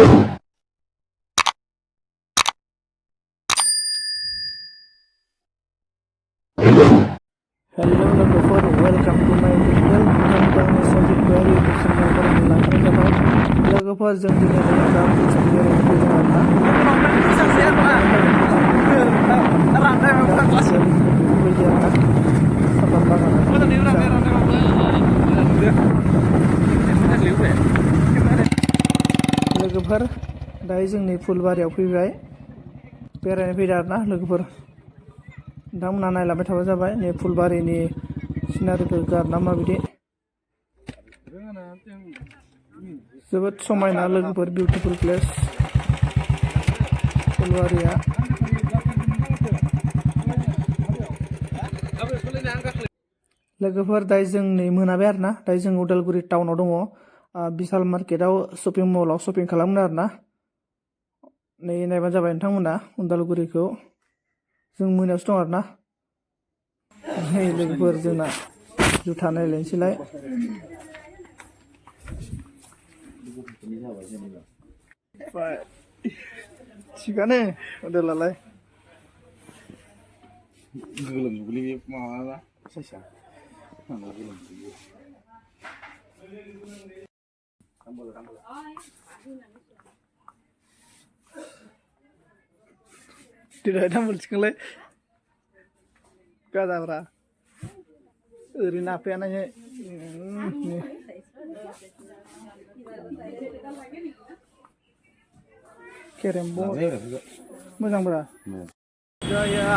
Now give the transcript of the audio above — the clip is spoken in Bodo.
Hello logover, welcome to my channel. Nonton subscribe baru bersama permulaan kabar. Logover जों दिनै गोदान भिडिअ फैदों आरोना। लोगोफोर दायो जोंनि फुलबारियाव फैबाय बेरायनो फैदों आरोना लोगोफोर नोंथांमोना नायलांबाय थाबा जाबाय नै फुलबारिनि सिनारिफोरखौ आरोना माबायदि जोबोद समायना लोगोफोर बिउटिफुल प्लेस फुलबारिया लोगोफोर दायो जों नै मोनाबाय आरोना दायो जों उदालगुरि टाउनाव दङ बिशाल मार्केटाव शपिं मलाव शपिं खालामनो आरोना नै नायबानो जाबाय नोंथांमोना उदालगुरिखौ जों मोनायावसो दं आरोना नै लोगोफोर जोंना जुथा नायलायनोसैलाय थिगानो उदालालाय गोलोमजोबोलै बे माबाबा साइसआ गोलोमजोबो tidak tampil sekali gak ada orin apa yang nanya kerembok mo장 berah jaya